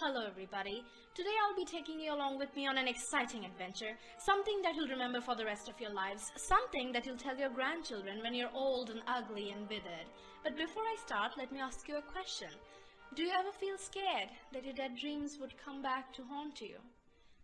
Hello everybody. Today I'll be taking you along with me on an exciting adventure, something that you'll remember for the rest of your lives, something that you'll tell your grandchildren when you're old and ugly and withered. But before I start, let me ask you a question. Do you ever feel scared that your dead dreams would come back to haunt you?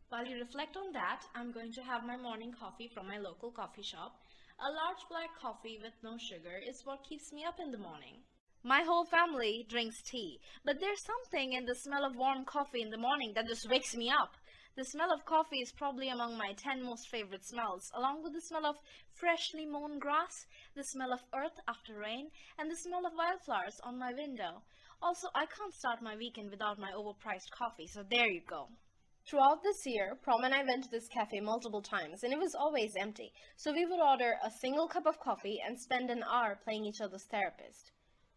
While you reflect on that, I'm going to have my morning coffee from my local coffee shop. A large black coffee with no sugar is what keeps me up in the morning. My whole family drinks tea, but there's something in the smell of warm coffee in the morning that just wakes me up. The smell of coffee is probably among my 10 most favorite smells, along with the smell of freshly mown grass, the smell of earth after rain, and the smell of wildflowers on my window. Also, I can't start my weekend without my overpriced coffee, so there you go. Throughout this year, Prom and I went to this cafe multiple times, and it was always empty, so we would order a single cup of coffee and spend an hour playing each other's therapist.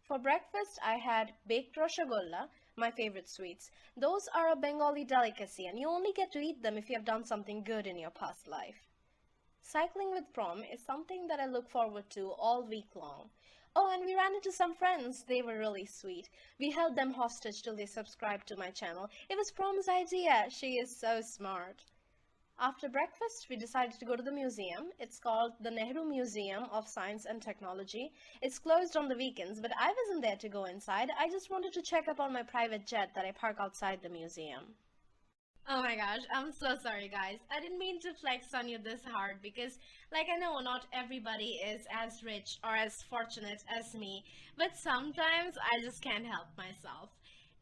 For breakfast, I had baked rasgulla, my favorite sweets. Those are a Bengali delicacy, and you only get to eat them if you have done something good in your past life. Cycling with Prom is something that I look forward to all week long. Oh, and we ran into some friends. They were really sweet. We held them hostage till they subscribed to my channel. It was Prom's idea. She is so smart. After breakfast, we decided to go to the museum. It's called the Nehru Museum of Science and Technology. It's closed on the weekends, but I wasn't there to go inside. I just wanted to check up on my private jet that I park outside the museum. Oh my gosh, I'm so sorry guys. I didn't mean to flex on you this hard because, like, I know not everybody is as rich or as fortunate as me, but sometimes I just can't help myself.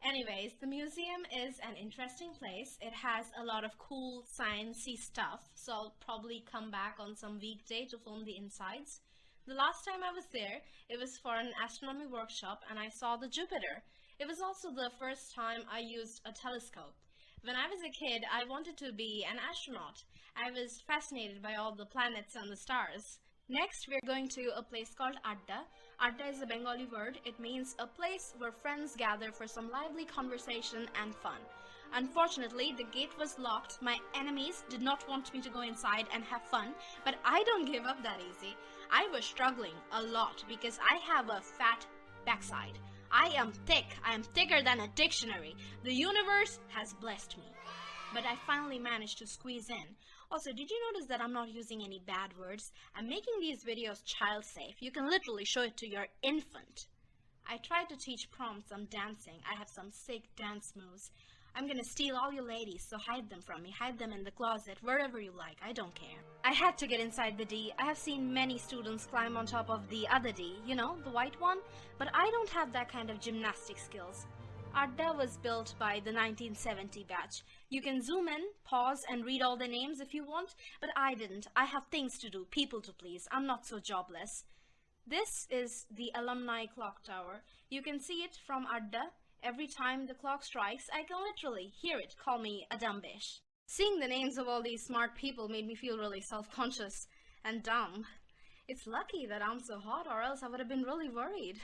Anyways, the museum is an interesting place. It has a lot of cool sciencey stuff, so I'll probably come back on some weekday to film the insides. The last time I was there, it was for an astronomy workshop and I saw the Jupiter. It was also the first time I used a telescope. When I was a kid, I wanted to be an astronaut. I was fascinated by all the planets and the stars. Next, we're going to a place called Adda. Adda is a Bengali word. It means a place where friends gather for some lively conversation and fun. Unfortunately, the gate was locked. My enemies did not want me to go inside and have fun, but I don't give up that easy. I was struggling a lot because I have a fat backside. I am thick. I am thicker than a dictionary. The universe has blessed me. But I finally managed to squeeze in. Also, did you notice that I'm not using any bad words? I'm making these videos child safe. You can literally show it to your infant. I tried to teach Prom some dancing. I have some sick dance moves. I'm gonna steal all you ladies, so hide them from me. Hide them in the closet, wherever you like. I don't care. I had to get inside the D. I have seen many students climb on top of the other D, you know, the white one. But I don't have that kind of gymnastic skills. Adda was built by the 1970 batch. You can zoom in, pause, and read all the names if you want, but I didn't. I have things to do, people to please. I'm not so jobless. This is the alumni clock tower. You can see it from Adda. Every time the clock strikes, I can literally hear it call me a dumb bitch. Seeing the names of all these smart people made me feel really self-conscious and dumb. It's lucky that I'm so hot, or else I would have been really worried.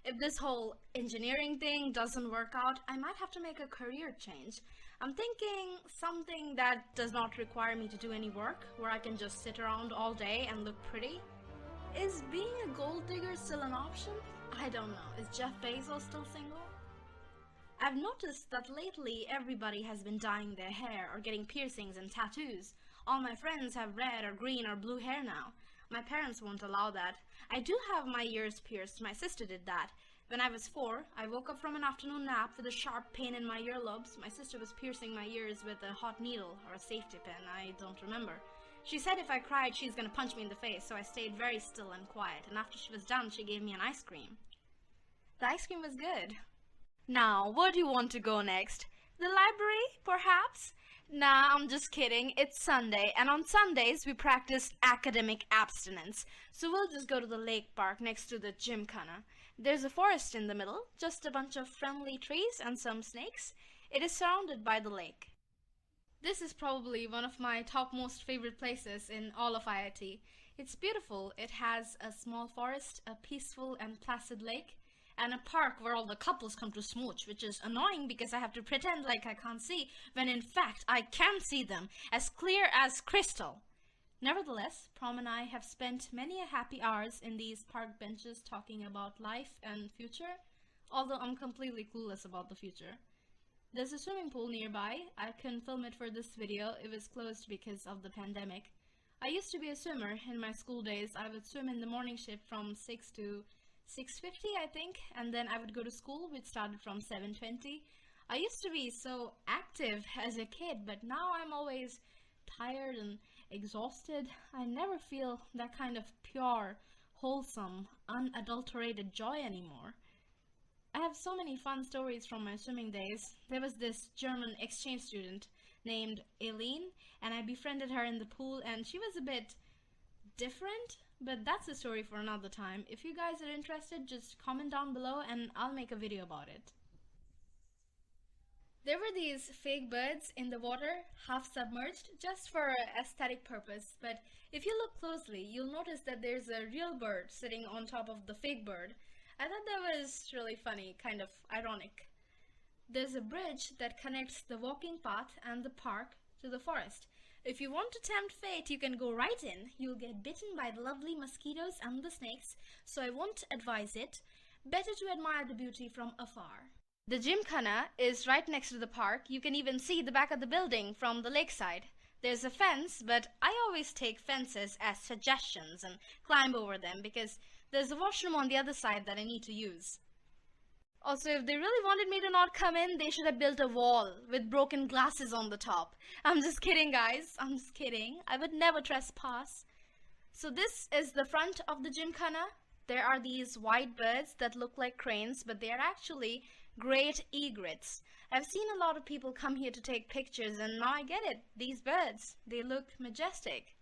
If this whole engineering thing doesn't work out, I might have to make a career change. I'm thinking something that does not require me to do any work, where I can just sit around all day and look pretty. Is being a gold digger still an option? I don't know. Is Jeff Bezos still single? I've noticed that lately everybody has been dyeing their hair or getting piercings and tattoos. All my friends have red or green or blue hair now. My parents won't allow that. I do have my ears pierced. My sister did that. When I was 4, I woke up from an afternoon nap with a sharp pain in my earlobes. My sister was piercing my ears with a hot needle or a safety pin. I don't remember. She said if I cried, she's gonna punch me in the face, so I stayed very still and quiet. And after she was done, she gave me an ice cream. The ice cream was good. Now, where do you want to go next? The library, perhaps? Nah, I'm just kidding. It's Sunday, and on Sundays we practice academic abstinence. So we'll just go to the lake park next to the Gymkhana. There's a forest in the middle, just a bunch of friendly trees and some snakes. It is surrounded by the lake. This is probably one of my top most favorite places in all of IIT. It's beautiful. It has a small forest, a peaceful and placid lake, and a park where all the couples come to smooch, which is annoying because I have to pretend like I can't see, when in fact I can see them, as clear as crystal. Nevertheless, Prom and I have spent many a happy hours in these park benches talking about life and future, although I'm completely clueless about the future. There's a swimming pool nearby. I couldn't film it for this video, it was closed because of the pandemic. I used to be a swimmer. In my school days, I would swim in the morning shift from 6 to 6:50, I think, and then I would go to school, which started from 7:20. I used to be so active as a kid, but now I'm always tired and exhausted. I never feel that kind of pure, wholesome, unadulterated joy anymore. I have so many fun stories from my swimming days. There was this German exchange student named Eileen, and I befriended her in the pool, and she was a bit different, but that's a story for another time. If you guys are interested, just comment down below and I'll make a video about it. There were these fake birds in the water, half submerged, just for aesthetic purpose, but if you look closely, you'll notice that there's a real bird sitting on top of the fake bird. I thought that was really funny, kind of ironic. There's a bridge that connects the walking path and the park to the forest. If you want to tempt fate, you can go right in. You'll get bitten by the lovely mosquitoes and the snakes, so I won't advise it. Better to admire the beauty from afar. The Gymkhana is right next to the park. You can even see the back of the building from the lakeside. There's a fence, but I always take fences as suggestions and climb over them because there's a washroom on the other side that I need to use. Also, if they really wanted me to not come in, they should have built a wall with broken glasses on the top. I'm just kidding, guys. I'm just kidding. I would never trespass. So this is the front of the Gymkhana. There are these white birds that look like cranes, but they are actually great egrets. I've seen a lot of people come here to take pictures, and now I get it. These birds, they look majestic.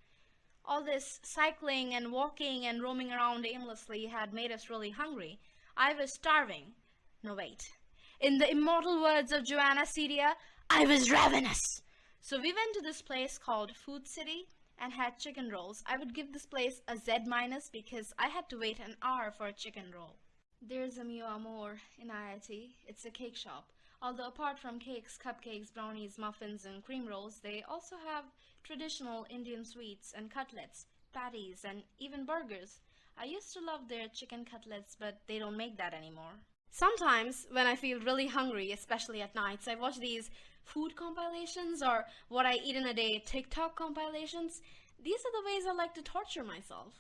All this cycling and walking and roaming around aimlessly had made us really hungry. I was starving. No, wait. In the immortal words of Joana Ceddia, I was ravenous. So we went to this place called Food City and had chicken rolls. I would give this place a Z- because I had to wait an hour for a chicken roll. There's a Mewamore in IIT. It's a cake shop. Although apart from cakes, cupcakes, brownies, muffins, and cream rolls, they also have traditional Indian sweets and cutlets, patties, and even burgers. I used to love their chicken cutlets, but they don't make that anymore. Sometimes, when I feel really hungry, especially at nights, I watch these food compilations or what I eat in a day TikTok compilations. These are the ways I like to torture myself.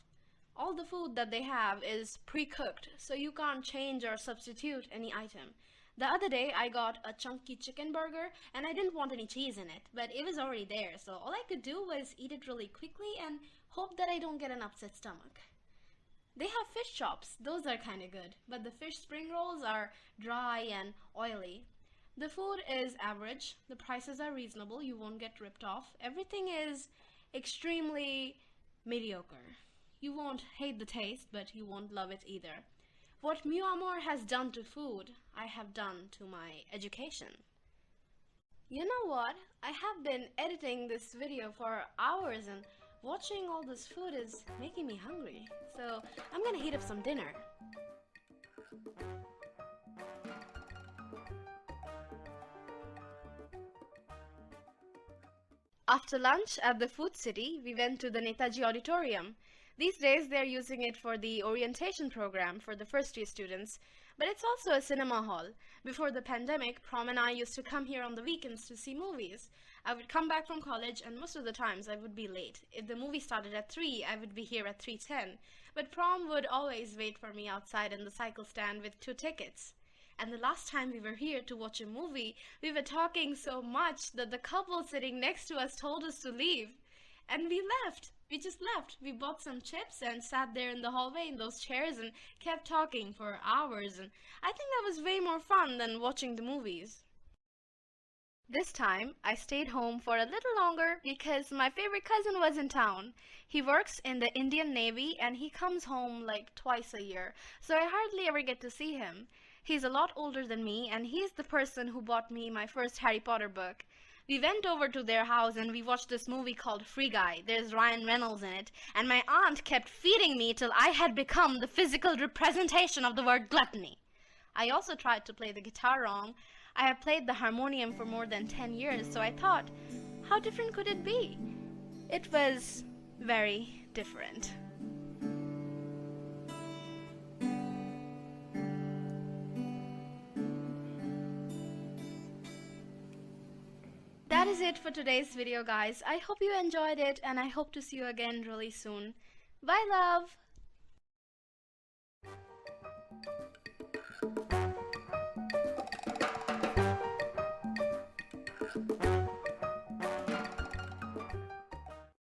All the food that they have is pre-cooked, so you can't change or substitute any item. The other day, I got a chunky chicken burger, and I didn't want any cheese in it, but it was already there, so all I could do was eat it really quickly and hope that I don't get an upset stomach. They have fish chops. Those are kind of good, but the fish spring rolls are dry and oily. The food is average. The prices are reasonable. You won't get ripped off. Everything is extremely mediocre. You won't hate the taste, but you won't love it either. What Mewamore has done to food, I have done to my education. You know what? I have been editing this video for hours, and watching all this food is making me hungry. So I'm gonna heat up some dinner. After lunch at the Food City, we went to the Netaji Auditorium. These days they're using it for the orientation program for the first year students, but it's also a cinema hall. Before the pandemic, Prom and I used to come here on the weekends to see movies. I would come back from college, and most of the times I would be late. If the movie started at 3, I would be here at 3:10. But Prom would always wait for me outside in the cycle stand with 2 tickets. And the last time we were here to watch a movie, we were talking so much that the couple sitting next to us told us to leave. And we left. We just left. We bought some chips and sat there in the hallway in those chairs and kept talking for hours. And I think that was way more fun than watching the movies. This time, I stayed home for a little longer because my favorite cousin was in town. He works in the Indian Navy and he comes home like twice a year, so I hardly ever get to see him. He's a lot older than me, and he's the person who bought me my first Harry Potter book. We went over to their house and we watched this movie called Free Guy. There's Ryan Reynolds in it, and my aunt kept feeding me till I had become the physical representation of the word gluttony. I also tried to play the guitar wrong. I have played the harmonium for more than 10 years, so I thought, how different could it be? It was very different. that is it for today's video, guys. I hope you enjoyed it, and I hope to see you again really soon. Bye, love!